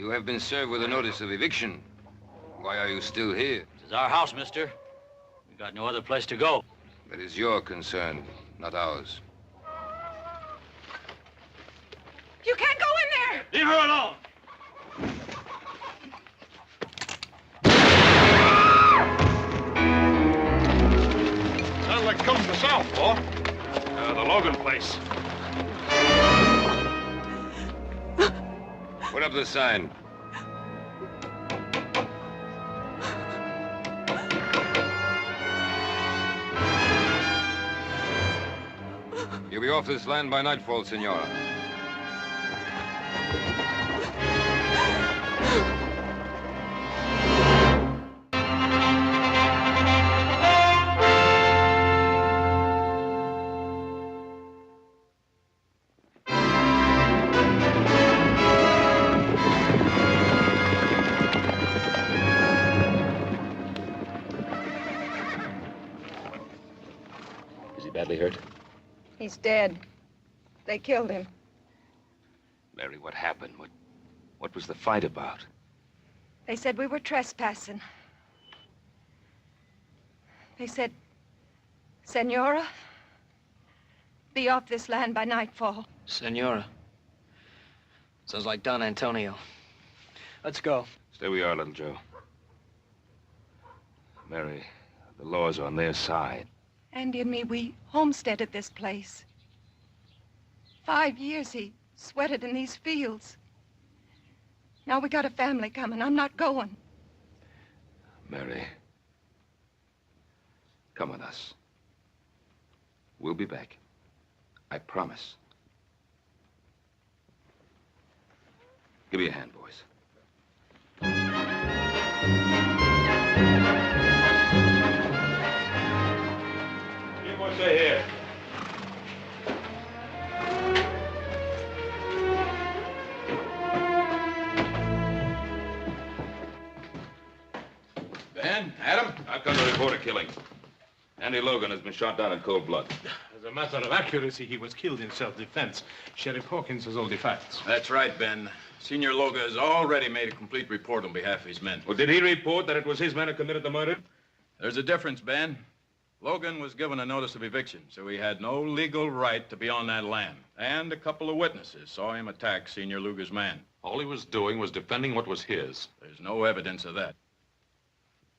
You have been served with a notice of eviction. Why are you still here? This is our house, mister. We got no other place to go. That is your concern, not ours. You can't go in there! Leave her alone! Sounds like coming from the south, Paul. The Logan place. Put up the sign. You'll be off this land by nightfall, Senora. Is he badly hurt? He's dead. They killed him. Mary, what happened? What was the fight about? They said we were trespassing. They said, Senora, be off this land by nightfall. Senora. Sounds like Don Antonio. Let's go. Stay where you are, little Joe. Mary, the law's on their side. Andy and me, we homesteaded this place. 5 years he sweated in these fields. Now we got a family coming. I'm not going. Mary, come with us. We'll be back. I promise. Give me a hand, boys. You boys stay here. Ben, Adam, I've come to report a killing. Andy Logan has been shot down in cold blood. As a matter of accuracy, he was killed in self-defense. Sheriff Hawkins has all the facts. That's right, Ben. Senior Logan has already made a complete report on behalf of his men. Well, did he report that it was his men who committed the murder? There's a difference, Ben. Logan was given a notice of eviction, so he had no legal right to be on that land. And a couple of witnesses saw him attack Senior Luger's man. All he was doing was defending what was his. There's no evidence of that.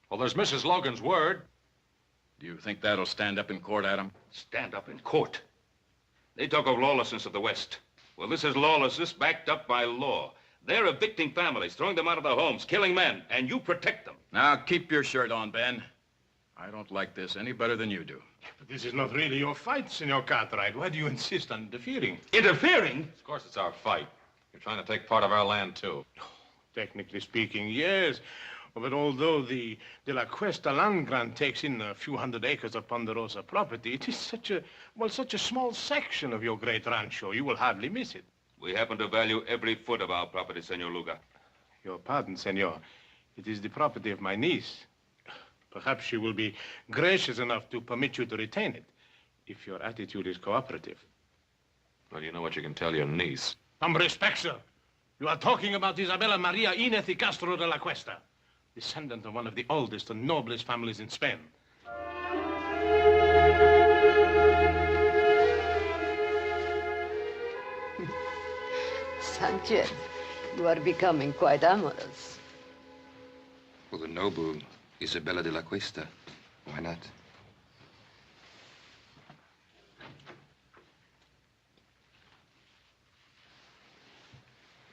Well, there's Mrs. Logan's word. Do you think that'll stand up in court, Adam? Stand up in court. They talk of lawlessness of the West. Well, this is lawlessness backed up by law. They're evicting families, throwing them out of their homes, killing men, and you protect them. Now, keep your shirt on, Ben. I don't like this any better than you do. But this is not really your fight, Senor Cartwright. Why do you insist on interfering? Interfering? Of course, it's our fight. You're trying to take part of our land, too. Technically speaking, yes. But although the De La Cuesta land grant takes in a few hundred acres of Ponderosa property, it is such a small section of your great rancho, you will hardly miss it. We happen to value every foot of our property, Senor Luga. Your pardon, senor. It is the property of my niece. Perhaps she will be gracious enough to permit you to retain it, if your attitude is cooperative. Well, you know what you can tell your niece. Some respect, sir. You are talking about Isabella Maria Inez y Castro de la Cuesta, descendant of one of the oldest and noblest families in Spain. Sanchez, you are becoming quite amorous. For the noble Isabella de la Cuesta. Why not?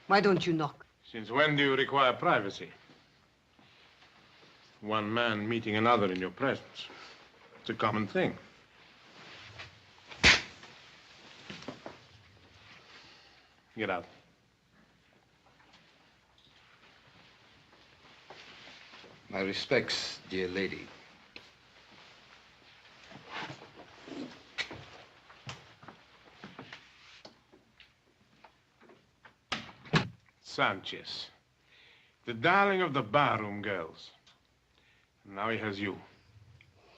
Why don't you knock? Since when do you require privacy? One man meeting another in your presence. It's a common thing. Get out. My respects, dear lady. Sanchez, the darling of the barroom girls. Now he has you.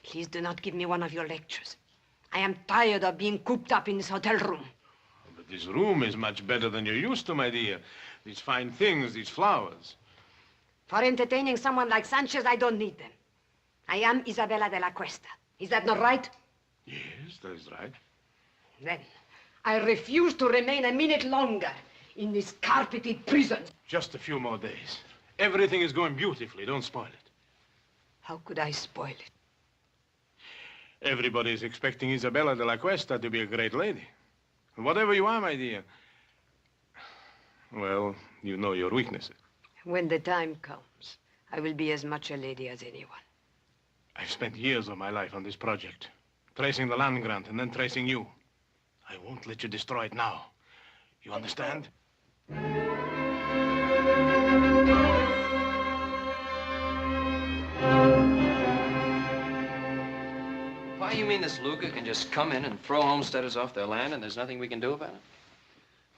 Please do not give me one of your lectures. I am tired of being cooped up in this hotel room. But this room is much better than you're used to, my dear. these fine things, these flowers. For entertaining someone like Sanchez, I don't need them. I am Isabella de la Cuesta. Is that not right? Yes, that is right. Then I refuse to remain a minute longer in this carpeted prison. Just a few more days. Everything is going beautifully. Don't spoil it. How could I spoil it? Everybody is expecting Isabella de la Cuesta to be a great lady. Whatever you are, my dear. Well, you know your weaknesses. When the time comes, I will be as much a lady as anyone. I've spent years of my life on this project, tracing the land grant and then tracing you. I won't let you destroy it now. You understand? Why, you mean this Luca can just come in and throw homesteaders off their land and there's nothing we can do about it?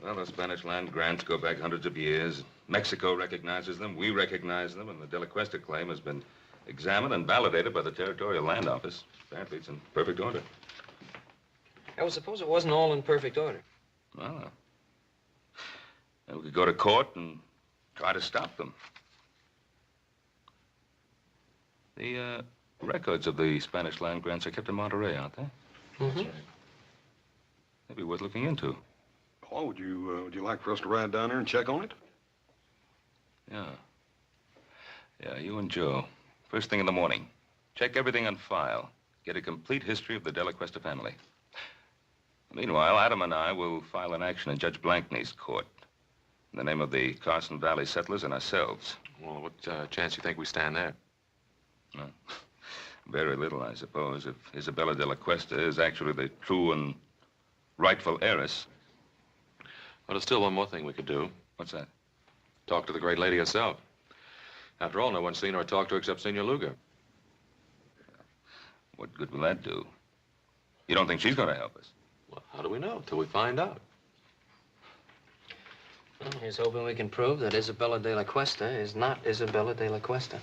Well, the Spanish land grants go back hundreds of years. Mexico recognizes them, we recognize them, and the De La Cuesta claim has been examined and validated by the Territorial Land Office. Apparently, it's in perfect order. I would suppose it wasn't all in perfect order. Well, we could go to court and try to stop them. The records of the Spanish land grants are kept in Monterey, aren't they? Mm-hmm. Maybe worth looking into. Paul, would you like for us to ride down there and check on it? Yeah. Yeah, you and Joe. First thing in the morning. Check everything on file. Get a complete history of the De La Cuesta family. Meanwhile, Adam and I will file an action in Judge Blankney's court in the name of the Carson Valley settlers and ourselves. Well, what chance do you think we stand there? Well, very little, I suppose, if Isabella de la Cuesta is actually the true and rightful heiress. Well, there's still one more thing we could do. What's that? Talk to the great lady herself. After all, no one's seen her or talked to her except Senor Luger. What good will that do? You don't think she's going to help us? Well, how do we know till we find out? Well, here's hoping we can prove that Isabella de la Cuesta is not Isabella de la Cuesta.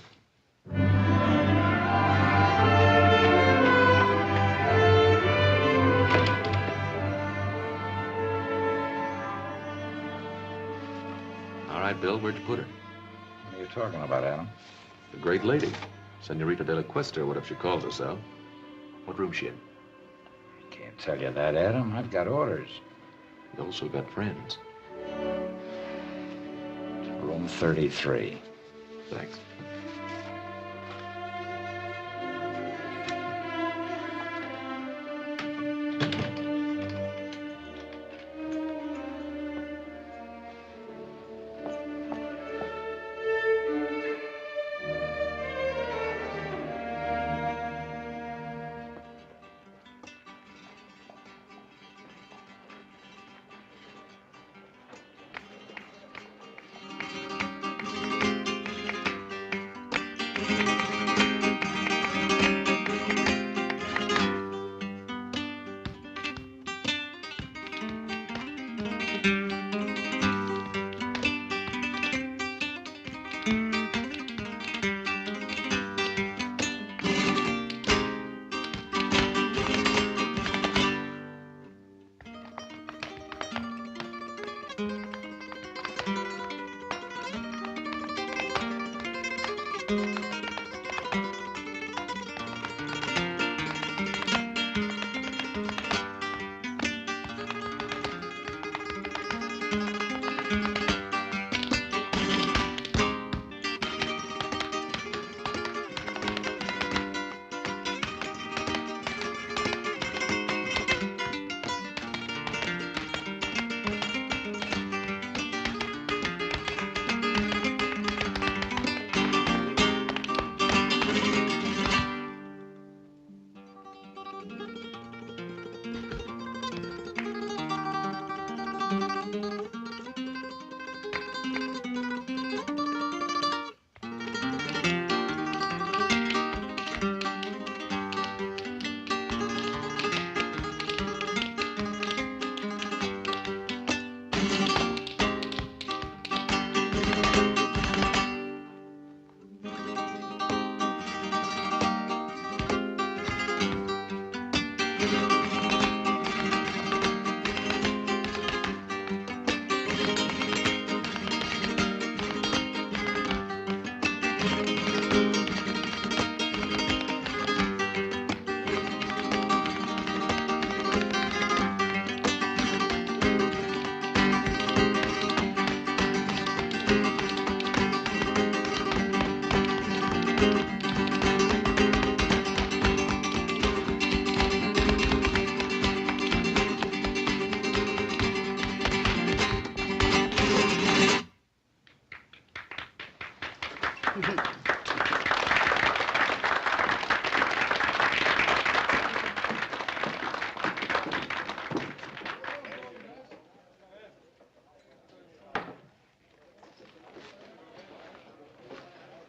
All right, Bill, where'd you put her? What are you talking about, Adam? The great lady. Senorita de la Cuesta, or whatever she calls herself. What room's she in? Can't tell you that, Adam. I've got orders. You also got friends. Room 33. Thanks.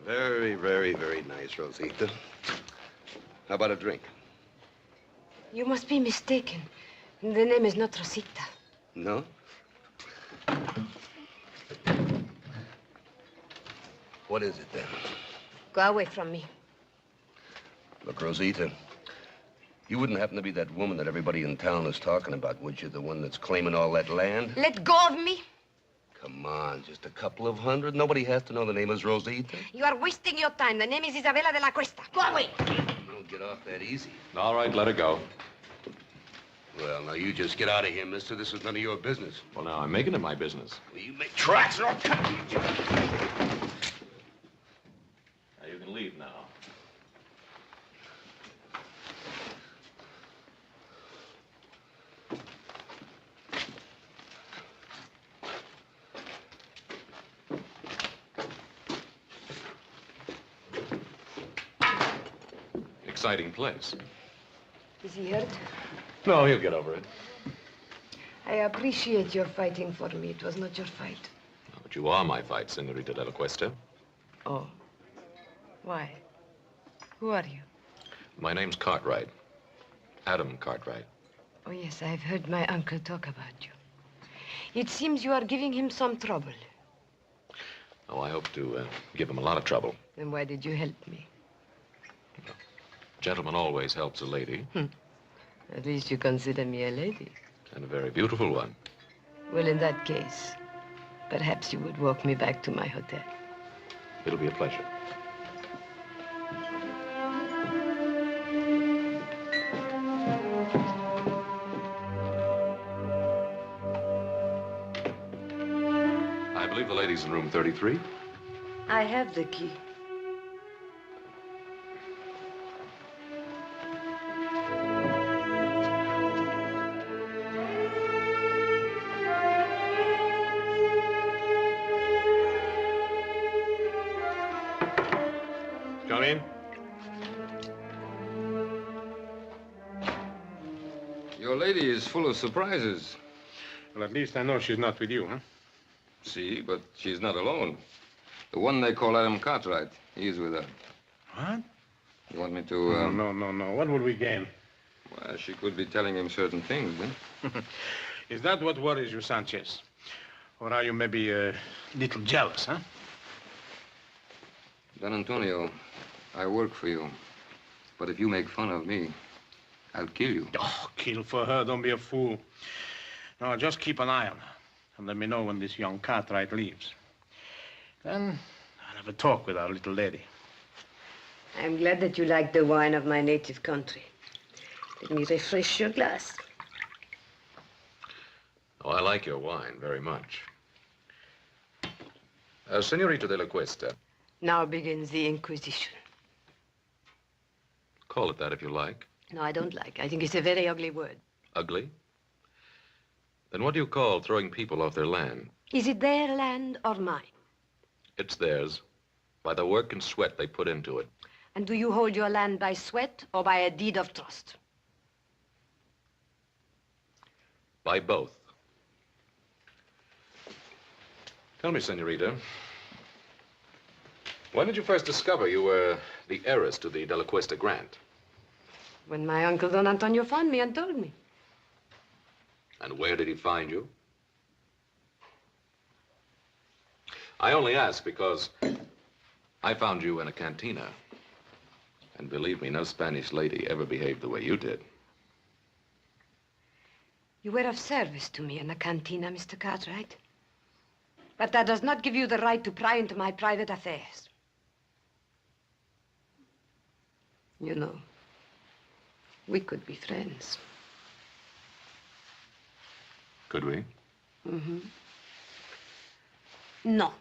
Very, very, very nice, Rosita. How about a drink? You must be mistaken. The name is not Rosita. No? What is it, then? Go away from me. Look, Rosita, you wouldn't happen to be that woman that everybody in town is talking about, would you? The one that's claiming all that land? Let go of me. Come on, just a couple of hundred. Nobody has to know the name is Rosita. You are wasting your time. The name is Isabella de la Cuesta. Go away. You don't get off that easy. All right, let her go. Well, now, you just get out of here, mister. This is none of your business. Well, now, I'm making it my business. Well, you make tracks or I'll cut you. Now, you can leave now. Exciting place. Is he hurt? No, he'll get over it. I appreciate your fighting for me. It was not your fight. But you are my fight, Senorita de la Cuesta. Oh. Why? Who are you? My name's Cartwright. Adam Cartwright. Oh, yes, I've heard my uncle talk about you. It seems you are giving him some trouble. Oh, I hope to give him a lot of trouble. Then why did you help me? Gentleman always helps a lady. At least you consider me a lady. And a very beautiful one. Well, in that case, perhaps you would walk me back to my hotel. It'll be a pleasure. I believe the lady's in room 33. I have the key. Come in. Your lady is full of surprises. Well, at least I know she's not with you, huh? See, but she's not alone. The one they call Adam Cartwright, he's with her. What? You want me to... No. What will we gain? Well, she could be telling him certain things, then. Is that what worries you, Sanchez? Or are you maybe a little jealous, huh? Don Antonio, I work for you. But if you make fun of me, I'll kill you. Oh, kill for her. Don't be a fool. No, just keep an eye on her. And let me know when this young Cartwright leaves. Then I'll have a talk with our little lady. I'm glad that you like the wine of my native country. Let me refresh your glass. Oh, I like your wine very much. Senorita de la Cuesta. Now begins the Inquisition. Call it that if you like. No, I don't like. I think it's a very ugly word. Ugly? Then what do you call throwing people off their land? Is it their land or mine? It's theirs, by the work and sweat they put into it. And do you hold your land by sweat or by a deed of trust? By both. Tell me, Senorita, when did you first discover you were the heiress to the De La Cuesta grant? When my uncle Don Antonio found me and told me. And where did he find you? I only ask because I found you in a cantina. And believe me, no Spanish lady ever behaved the way you did. You were of service to me in the cantina, Mr. Cartwright. But that does not give you the right to pry into my private affairs. You know, we could be friends. Could we? Mm-hmm. No.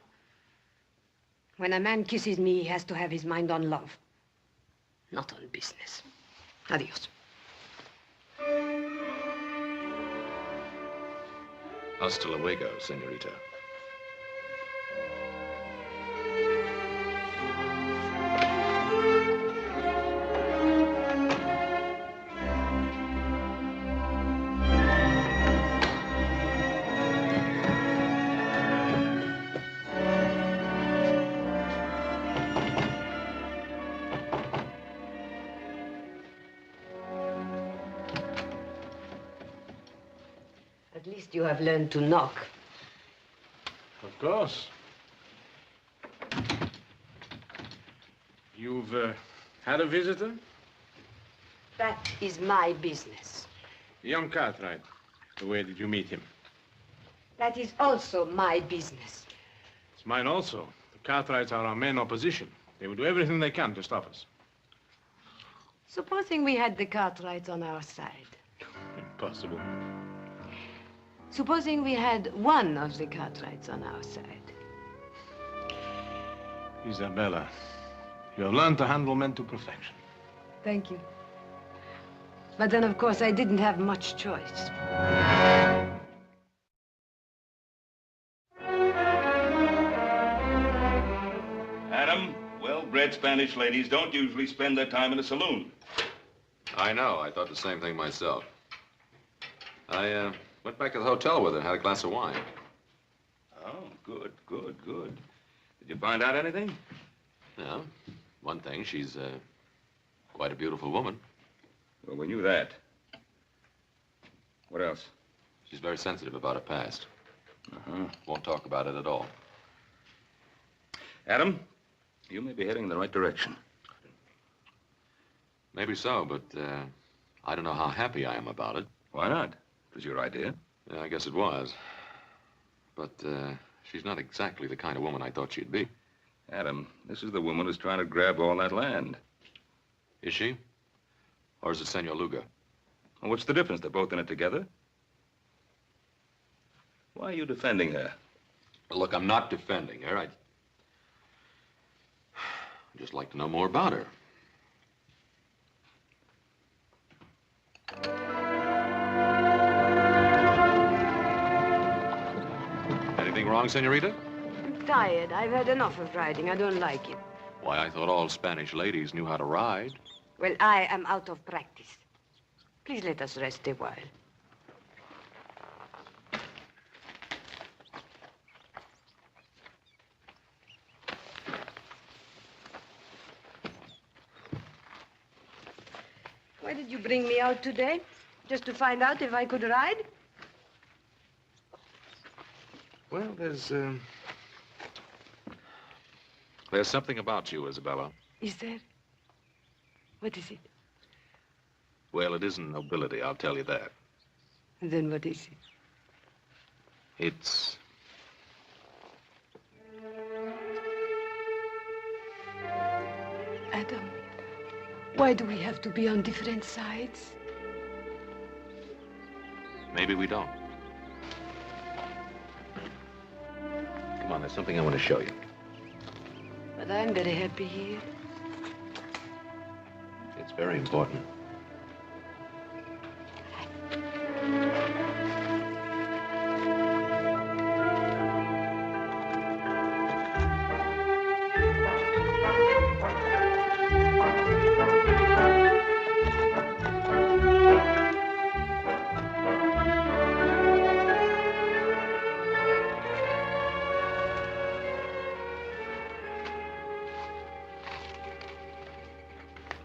When a man kisses me, he has to have his mind on love, not on business. Adios. Hasta luego, senorita. least you have learned to knock. Of course. You've had a visitor? That is my business. Young Cartwright. Where did you meet him? That is also my business. It's mine also. The Cartwrights are our main opposition. They will do everything they can to stop us. Supposing we had the Cartwrights on our side. Impossible. Supposing we had one of the Cartwrights on our side. Isabella, you have learned to handle men to perfection. Thank you. But then, of course, I didn't have much choice. Adam, well-bred Spanish ladies don't usually spend their time in a saloon. I know. I thought the same thing myself. I went back to the hotel with her and had a glass of wine. Oh, good, good, good. Did you find out anything? Yeah. One thing, she's quite a beautiful woman. Well, we knew that. What else? She's very sensitive about her past. Uh-huh. Won't talk about it at all. Adam, you may be heading in the right direction. Maybe so, but I don't know how happy I am about it. Why not? It was your idea. Yeah, I guess it was. But she's not exactly the kind of woman I thought she'd be. Adam, this is the woman who's trying to grab all that land. Is she? Or is it Senor Luga? Well, what's the difference? They're both in it together. Why are you defending her? Well, look, I'm not defending her. I'd just like to know more about her. Anything wrong, senorita? I'm tired. I've had enough of riding. I don't like it. Why, I thought all Spanish ladies knew how to ride. Well, I am out of practice. Please let us rest a while. Why did you bring me out today? Just to find out if I could ride? Well, there's something about you, Isabella. Is there? What is it? Well, it isn't nobility, I'll tell you that. Then what is it? It's... Adam, why do we have to be on different sides? Maybe we don't. Come on, there's something I want to show you. But I'm very happy here. It's very important.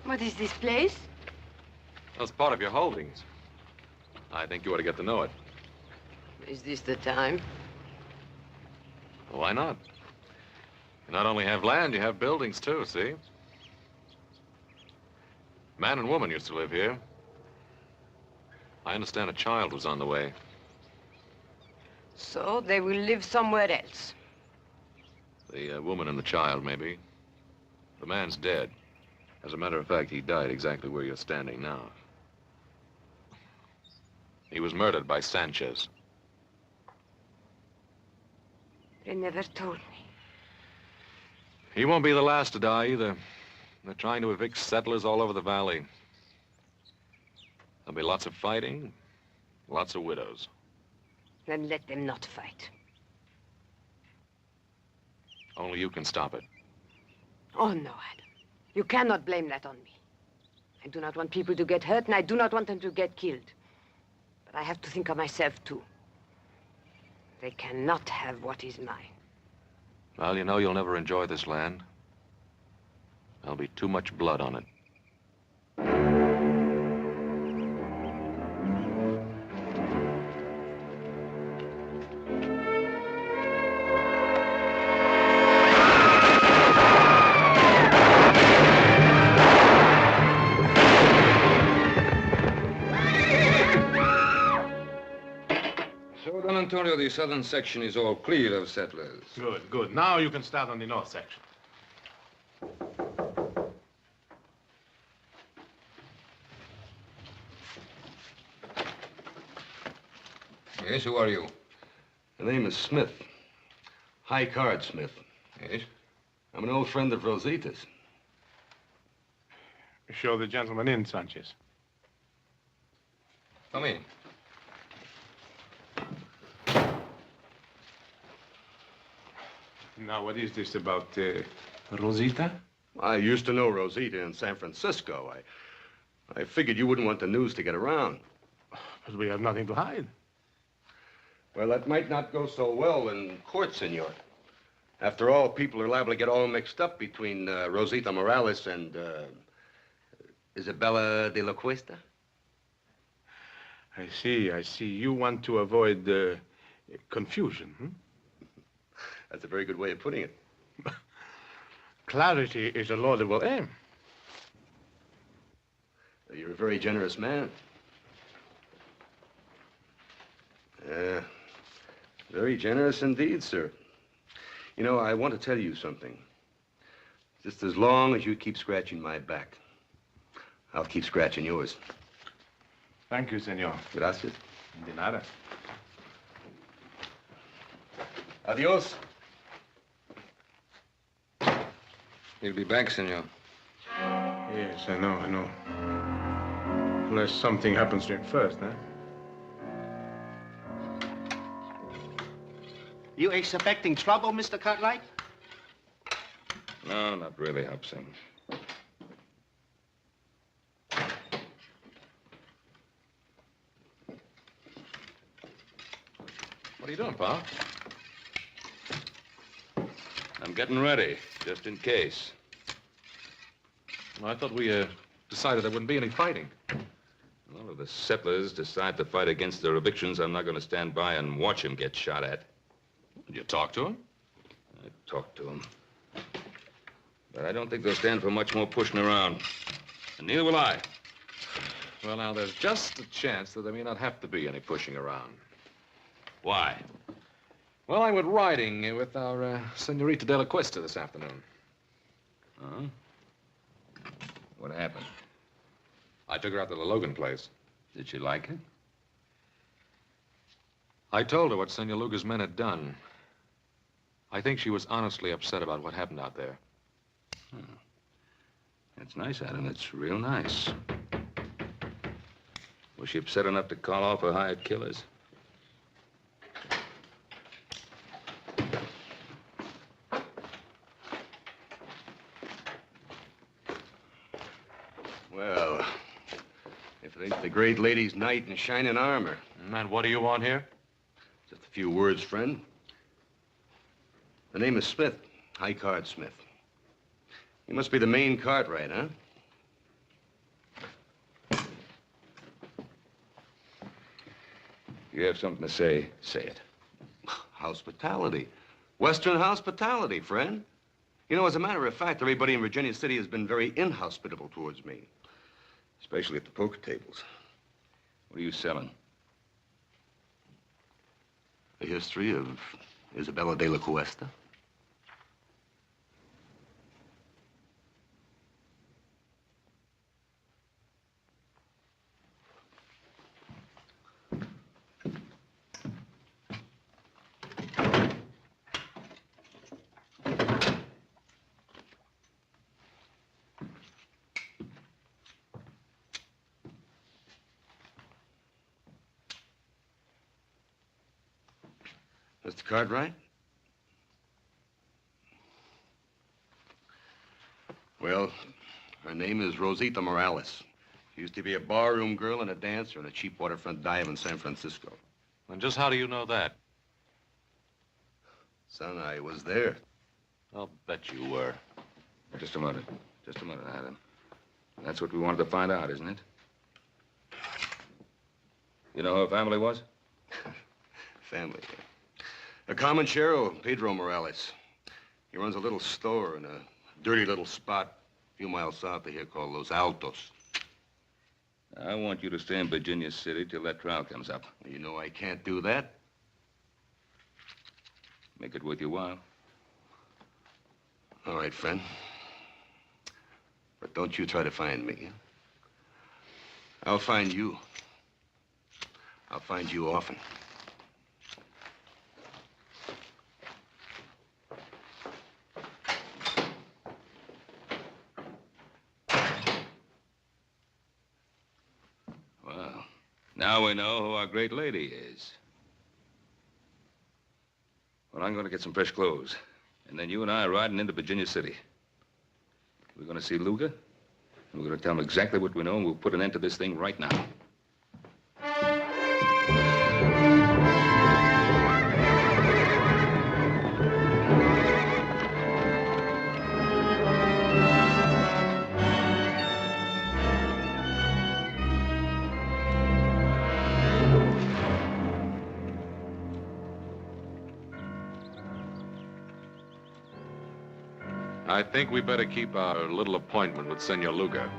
What is this place? That's part of your holdings. I think you ought to get to know it. Is this the time? Well, why not? You not only have land, you have buildings, too, see? Man and woman used to live here. I understand a child was on the way. So they will live somewhere else. The woman and the child, maybe. The man's dead. As a matter of fact, he died exactly where you're standing now. He was murdered by Sanchez. They never told me. He won't be the last to die, either. They're trying to evict settlers all over the valley. There'll be lots of fighting, lots of widows. Then let them not fight. Only you can stop it. Oh, no, Adam. You cannot blame that on me. I do not want people to get hurt, and I do not want them to get killed. But I have to think of myself, too. They cannot have what is mine. Well, you know you'll never enjoy this land. There'll be too much blood on it. the southern section is all clear of settlers. Good, good. Now you can start on the north section. Yes, who are you? The name is Smith. High Card Smith. Yes? I'm an old friend of Rosita's. Show the gentleman in, Sanchez. Come in. Now, what is this about Rosita? I used to know Rosita in San Francisco. I figured you wouldn't want the news to get around. But we have nothing to hide. Well, that might not go so well in court, senor. After all, people are liable to get all mixed up between Rosita Morales and Isabella de la Cuesta. I see, I see. You want to avoid confusion, hmm? That's a very good way of putting it. Clarity is a laudable aim. You're a very generous man. Very generous indeed, sir. You know, I want to tell you something. Just as long as you keep scratching my back, I'll keep scratching yours. Thank you, senor. Gracias. De nada. Adios. He'll be back, senor. Yes, I know, I know. Unless something happens to him first, huh? You expecting trouble, Mr. Cartwright? No, not really, Hobson. What are you doing, Pa? I'm getting ready, just in case. Well, I thought we decided there wouldn't be any fighting. Well, if the settlers decide to fight against their evictions, I'm not going to stand by and watch them get shot at. Did you talk to him? I talked to them. But I don't think they'll stand for much more pushing around. And neither will I. Well, now, there's just a chance that there may not have to be any pushing around. Why? Well, I went riding with our Senorita de la Cuesta this afternoon. Huh? What happened? I took her out to the Logan place. Did she like it? I told her what Senor Luga's men had done. I think she was honestly upset about what happened out there. Oh. That's nice, Adam. That's real nice. Was she upset enough to call off her hired killers? Well, if it ain't the great lady's knight in shining armor. And what do you want here? Just a few words, friend. The name is Smith, High Card Smith. You must be the main Cartwright, huh? You have something to say, say it. Hospitality. Western hospitality, friend. You know, as a matter of fact, everybody in Virginia City has been very inhospitable towards me. Especially at the poker tables. What are you selling? The history of Isabella de la Cuesta. Mr. Cartwright? Well, her name is Rosita Morales. She used to be a barroom girl and a dancer in a cheap waterfront dive in San Francisco. And just how do you know that? Son, I was there. I'll bet you were. Just a minute. Just a minute, Adam. That's what we wanted to find out, isn't it? You know who her family was? Family. A comanchero, Pedro Morales. He runs a little store in a dirty little spot a few miles south of here called Los Altos. I want you to stay in Virginia City till that trial comes up. You know I can't do that. Make it worth your while. All right, friend. But don't you try to find me. I'll find you. I'll find you often. Well, now we know who our great lady is. Well, I'm going to get some fresh clothes. And then you and I are riding into Virginia City. We're going to see Luga. And we're going to tell him exactly what we know, and we'll put an end to this thing right now. I think we better keep our little appointment with Senor Luga.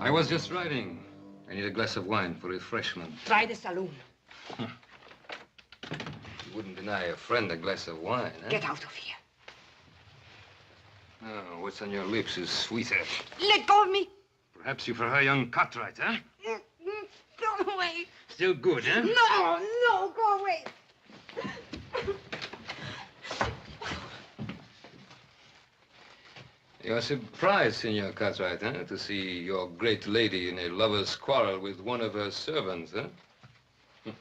I was just riding. I need a glass of wine for refreshment. Try the saloon. You wouldn't deny a friend a glass of wine, eh? Get out of here. Oh, what's on your lips is sweeter. Let go of me. Perhaps you prefer young Cartwright, huh? Go away. Still good, huh? No, no, go away. You're surprised, Senor Cartwright, huh? To see your great lady in a lover's quarrel with one of her servants, huh?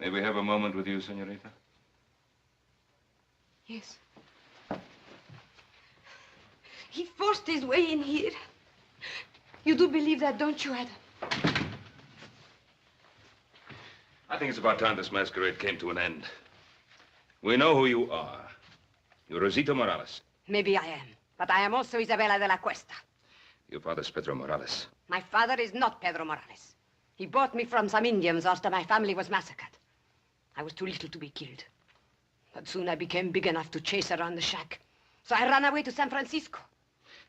May we have a moment with you, senorita? Yes. He forced his way in here. You do believe that, don't you, Adam? I think it's about time this masquerade came to an end. We know who you are. You're Rosita Morales. Maybe I am, but I am also Isabella de la Cuesta. Your father's Pedro Morales. My father is not Pedro Morales. He bought me from some Indians after my family was massacred. I was too little to be killed. But soon I became big enough to chase around the shack. So I ran away to San Francisco.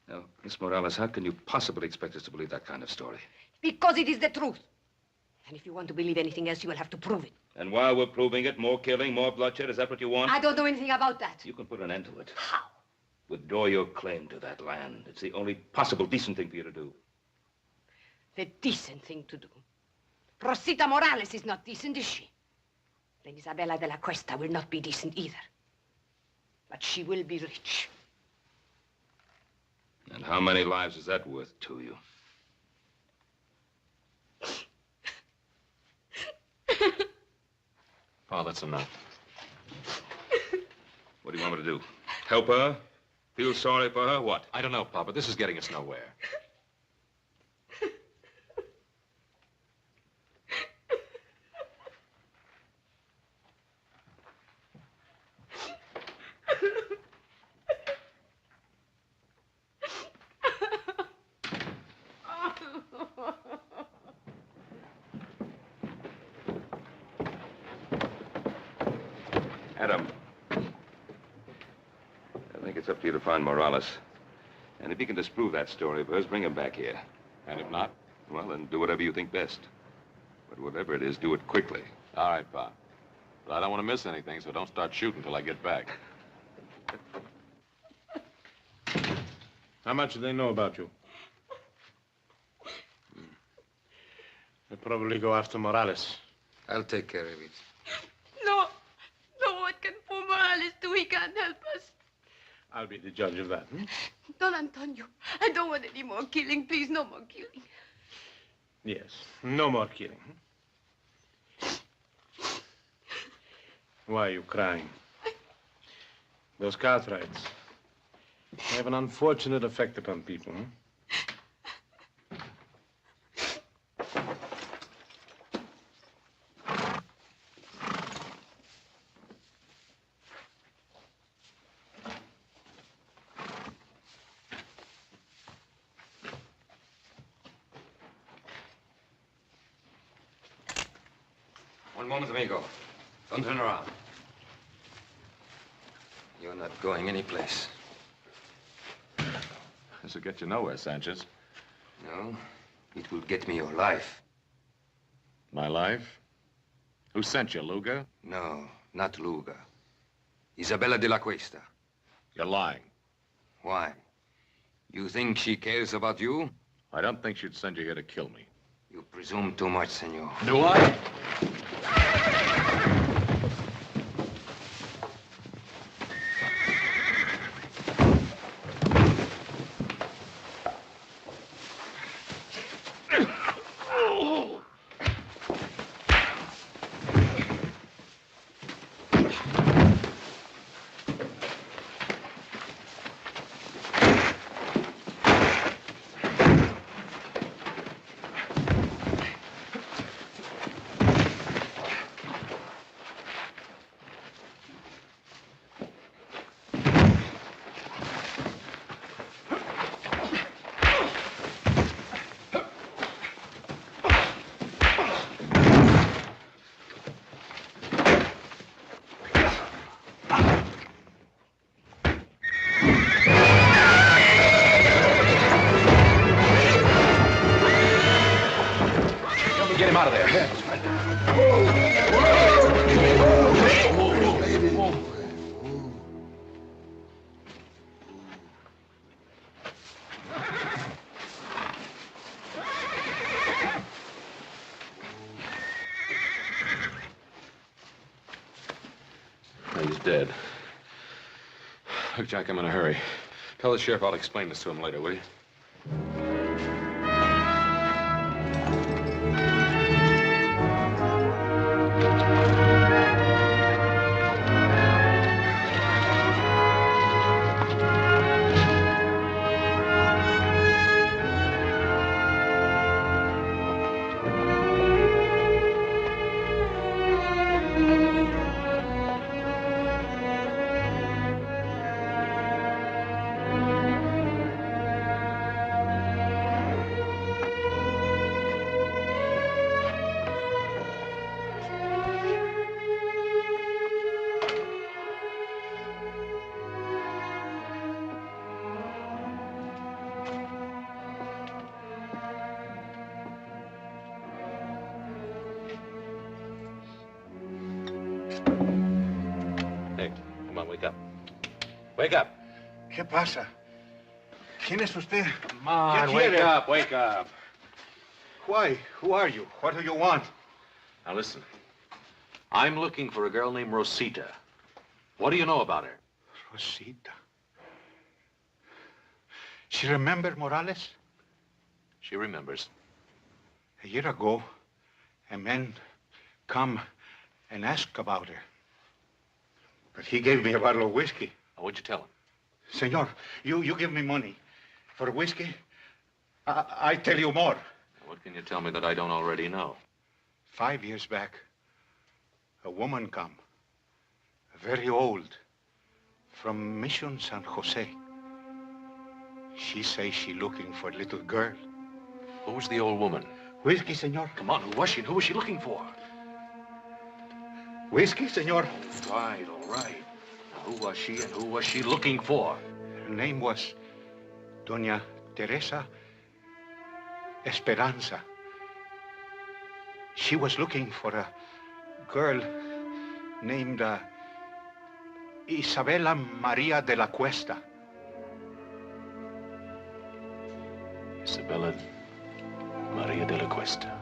Now, Miss Morales, how can you possibly expect us to believe that kind of story? Because it is the truth. And if you want to believe anything else, you will have to prove it. And while we're proving it, more killing, more bloodshed, is that what you want? I don't know anything about that. You can put an end to it. How? Withdraw your claim to that land. It's the only possible decent thing for you to do. The decent thing to do. Rosita Morales is not decent, is she? Then Isabella de la Cuesta will not be decent either. But she will be rich. And how many lives is that worth to you? Pa, that's enough. What do you want me to do? Help her? Feel sorry for her? What? I don't know, Pa, but this is getting us nowhere. Adam, I think it's up to you to find Morales. And if you can disprove that story of hers, bring him back here. And if not? Well, then do whatever you think best. But whatever it is, do it quickly. All right, Pa. But I don't want to miss anything, so don't start shooting till I get back. How much do they know about you? They'll probably go after Morales. I'll take care of it. No. No, what can poor Morales do? He can't help us. I'll be the judge of that. Don Antonio, I don't want any more killing. Please, no more killing. Yes, no more killing. Why are you crying? Those Cartwrights, they have an unfortunate effect upon people. moment, amigo. Don't turn around. You're not going anyplace. This will get you nowhere, Sanchez. No, it will get me your life. My life? Who sent you, Luga? No, not Luga. Isabella de la Cuesta. You're lying. Why? You think she cares about you? I don't think she'd send you here to kill me. You presume too much, senor. Do I? Get him out of there. He's dead. Look, Jack, I'm in a hurry. Tell the sheriff I'll explain this to him later, will you? Come on, wake up. Wake up. ¿Qué pasa? ¿Quién es usted? Come on, ¿Qué wake quiere? up, wake up. Why? Who are you? What do you want? Now listen. I'm looking for a girl named Rosita. What do you know about her? Rosita. She remember Morales? She remembers. A year ago, a man come and ask about her. But he gave me a bottle of whiskey. What'd you tell him? Senor, you give me money for whiskey. I tell you more. What can you tell me that I don't already know? 5 years back, a woman come, very old, from Mission San Jose. She say she looking for a little girl. Who was the old woman? Whiskey, senor. Come on, who was she and who was she looking for? Whiskey, senor. All right, all right. Now, who was she and who was she looking for? Her name was Doña Teresa Esperanza. She was looking for a girl named Isabella Maria de la Cuesta. Isabella Maria de la Cuesta.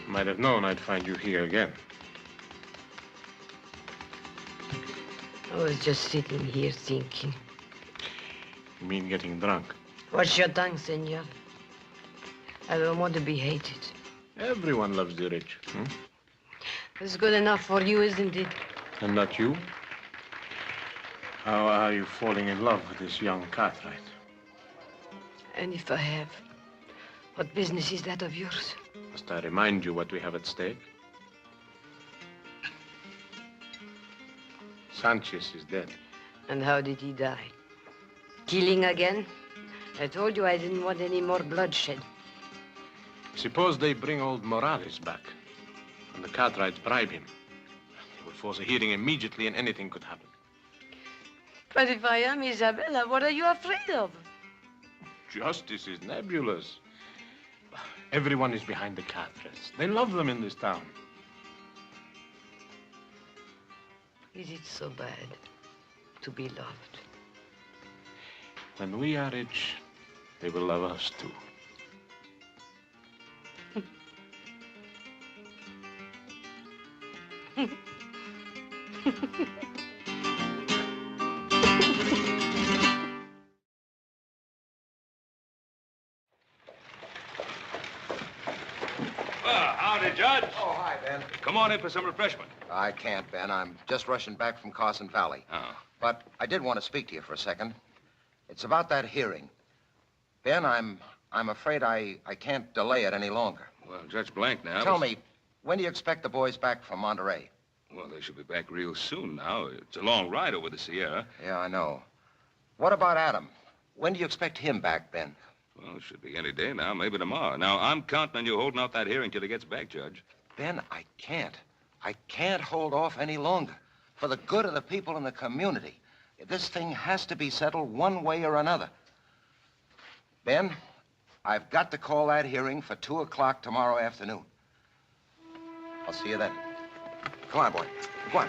Might have known I'd find you here again. I was just sitting here thinking. You mean getting drunk? What's your tongue, senor? I don't want to be hated. Everyone loves the rich. It's good enough for you, isn't it? And not you? How are you falling in love with this young Cartwright? And if I have, what business is that of yours? Must I remind you what we have at stake? Sanchez is dead. And how did he die? Killing again? I told you I didn't want any more bloodshed. Suppose they bring old Morales back, and the Cartwrights bribe him. They will force a hearing immediately, and anything could happen. But if I am Isabella, what are you afraid of? Justice is nebulous. Everyone is behind the Cartwrights. They love them in this town. Is it so bad to be loved? When we are rich, they will love us too. Howdy, Judge. Oh, hi, Ben. Come on in for some refreshment. I can't, Ben. I'm just rushing back from Carson Valley. Oh. But I did want to speak to you for a second. It's about that hearing. Ben, I'm afraid I can't delay it any longer. Well, Judge Blank now... Tell me, when do you expect the boys back from Monterey? Well, they should be back real soon now. It's a long ride over the Sierra. Yeah, I know. What about Adam? When do you expect him back, Ben? Well, it should be any day now, maybe tomorrow. Now, I'm counting on you holding out that hearing till he gets back, Judge. Ben, I can't. I can't hold off any longer. For the good of the people in the community, this thing has to be settled one way or another. Ben, I've got to call that hearing for 2 o'clock tomorrow afternoon. I'll see you then. Come on, boy. Come on.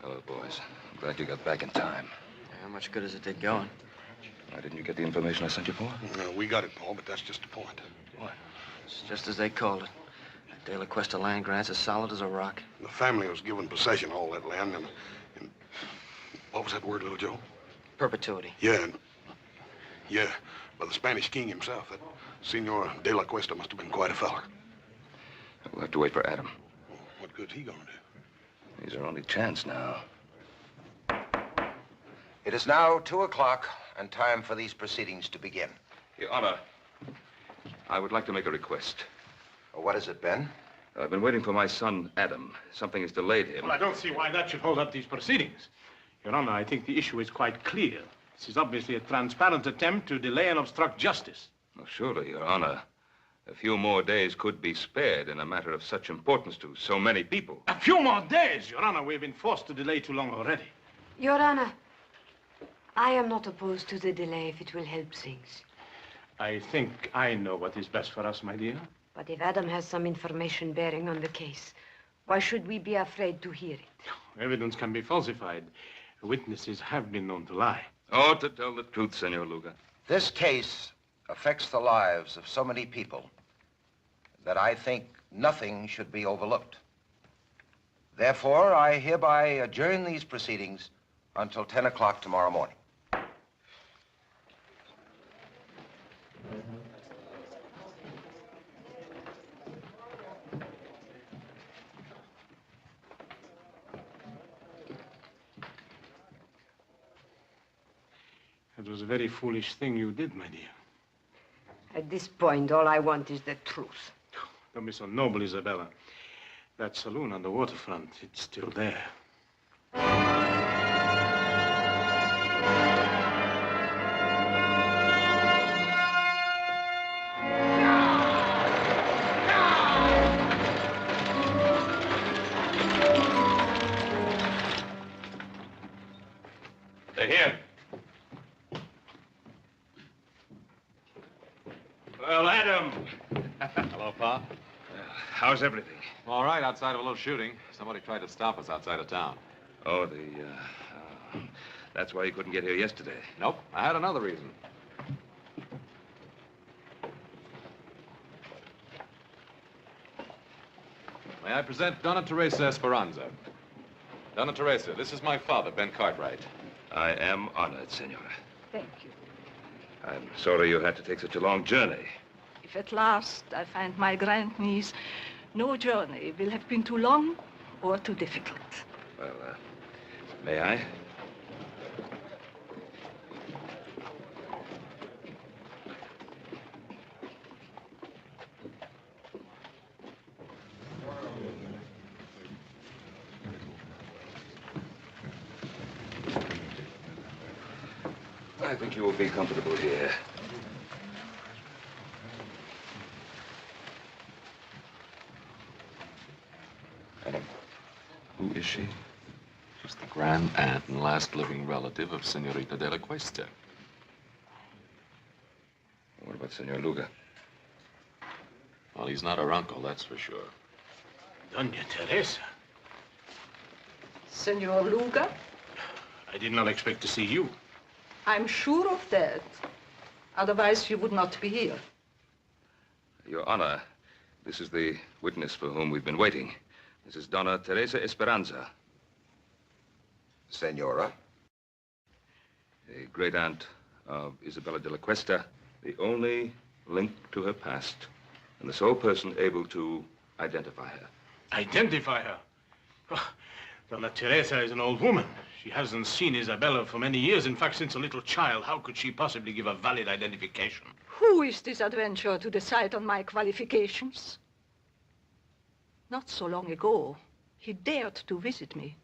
Hello, boys. I'm glad you got back in time. How much good does it did going? Why didn't you get the information I sent you for? No, we got it, Paul, but that's just the point. What? It's just as they called it. That De La Cuesta land grant's as solid as a rock. The family was given possession of all that land, and what was that word, little Joe? Perpetuity. Yeah, by the Spanish king himself. That Senor De La Cuesta must have been quite a feller. We'll have to wait for Adam. What good's he gonna do? He's our only chance now. It is now 2 o'clock and time for these proceedings to begin. Your Honor, I would like to make a request. What is it, Ben? I've been waiting for my son, Adam. Something has delayed him. Well, I don't see why that should hold up these proceedings. Your Honor, I think the issue is quite clear. This is obviously a transparent attempt to delay and obstruct justice. Well, surely, Your Honor. A few more days could be spared in a matter of such importance to so many people. A few more days, Your Honor. We've been forced to delay too long already. Your Honor, I am not opposed to the delay if it will help things. I think I know what is best for us, my dear. But if Adam has some information bearing on the case, why should we be afraid to hear it? Evidence can be falsified. Witnesses have been known to lie. Oh, to tell the truth, Senor Luga. This case affects the lives of so many people that I think nothing should be overlooked. Therefore, I hereby adjourn these proceedings until 10 o'clock tomorrow morning. It was a very foolish thing you did, my dear. At this point, all I want is the truth. Don't be so noble, Isabella. That saloon on the waterfront, it's still there. They're here. Well, Adam. Hello, Pa. How's everything? All right, outside of a little shooting. Somebody tried to stop us outside of town. Oh, That's why you couldn't get here yesterday. Nope, I had another reason. May I present Donna Teresa Esperanza? Donna Teresa, this is my father, Ben Cartwright. I am honored, Senora. Thank you. I'm sorry you had to take such a long journey. If at last I find my grandniece, no journey will have been too long or too difficult. Well, may I? I think you will be comfortable here. Madam, who is she? She's the grand aunt and last living relative of Senorita de la Cuesta. What about Senor Luga? Well, he's not her uncle, that's for sure. Doña Teresa. Senor Luga, I did not expect to see you. I'm sure of that. Otherwise, you would not be here. Your Honor, this is the witness for whom we've been waiting. This is Donna Teresa Esperanza. Senora? A great-aunt of Isabella de la Cuesta, the only link to her past, and the sole person able to identify her. Identify her? Oh, Donna Teresa is an old woman. She hasn't seen Isabella for many years. In fact, since a little child. How could she possibly give a valid identification? Who is this adventurer to decide on my qualifications? Not so long ago, he dared to visit me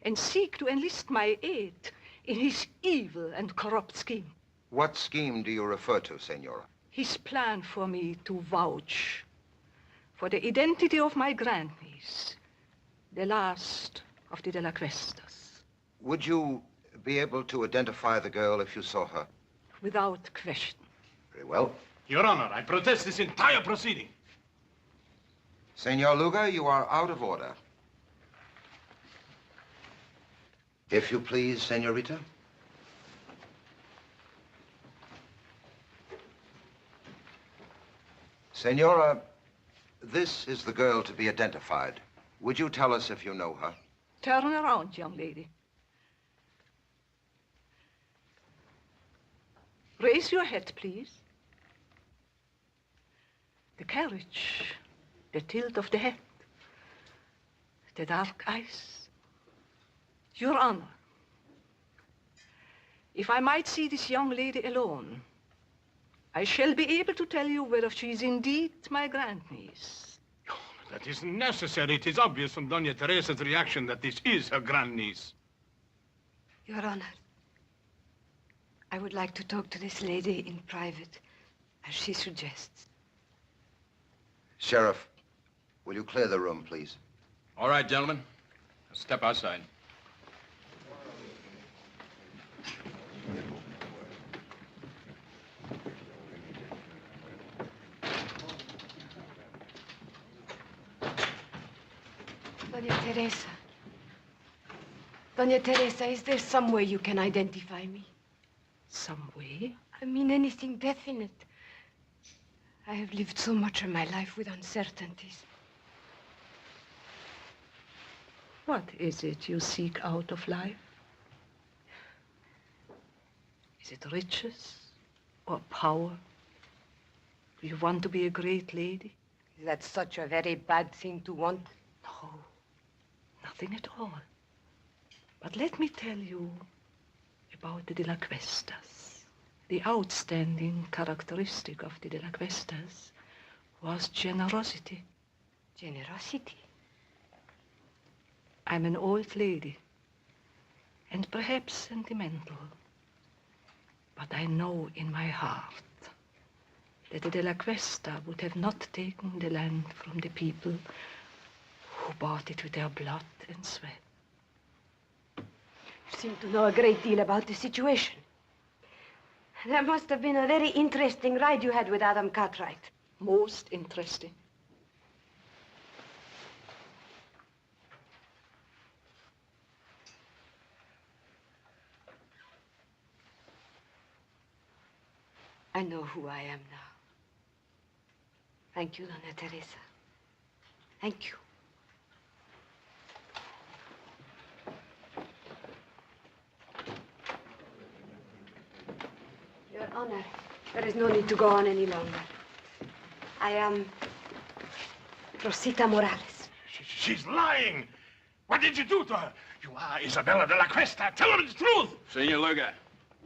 and seek to enlist my aid in his evil and corrupt scheme. What scheme do you refer to, Senora? His plan for me to vouch for the identity of my grandniece, the last of the De La Cuestas. Would you be able to identify the girl if you saw her? Without question. Very well. Your Honor, I protest this entire proceeding. Senor Luga, you are out of order. If you please, Senorita. Senora, this is the girl to be identified. Would you tell us if you know her? Turn around, young lady. Raise your head, please. The carriage, the tilt of the head, the dark eyes. Your Honor, if I might see this young lady alone, I shall be able to tell you whether she is indeed my grandniece. Oh, that isn't necessary. It is obvious from Doña Teresa's reaction that this is her grandniece. Your Honor, I would like to talk to this lady in private, as she suggests. Sheriff, will you clear the room, please? All right, gentlemen. Step outside. Doña Teresa. Doña Teresa, is there some way you can identify me? Some way? I mean anything definite. I have lived so much of my life with uncertainties. What is it you seek out of life? Is it riches or power? Do you want to be a great lady? Is that such a very bad thing to want? No, nothing at all. But let me tell you about the De La Cuestas. The outstanding characteristic of the De La Cuestas was generosity. Generosity? I'm an old lady, and perhaps sentimental. But I know in my heart that the De La Cuesta would have not taken the land from the people who bought it with their blood and sweat. You seem to know a great deal about the situation. That must have been a very interesting ride you had with Adam Cartwright. Most interesting. I know who I am now. Thank you, Dona Teresa. Thank you. Your Honor, there is no need to go on any longer. I am Rosita Morales. She's lying. What did you do to her? You are Isabella de la Cuesta. Tell her the truth. Senor Luga,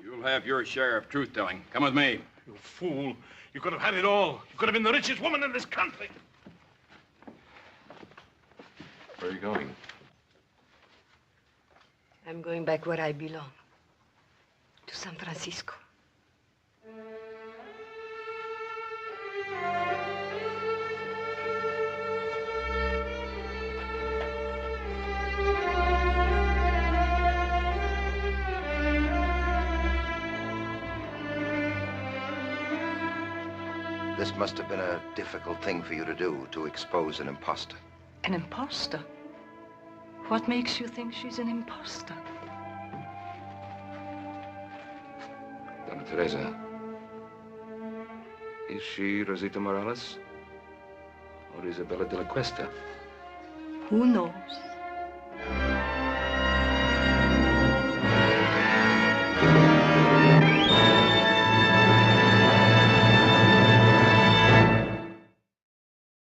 you'll have your share of truth-telling. Come with me. You fool. You could have had it all. You could have been the richest woman in this country. Where are you going? I'm going back where I belong. To San Francisco. This must have been a difficult thing for you to do, to expose an imposter. An imposter? What makes you think she's an imposter? Donna Teresa, is she Rosita Morales or Isabella de la Cuesta? Who knows?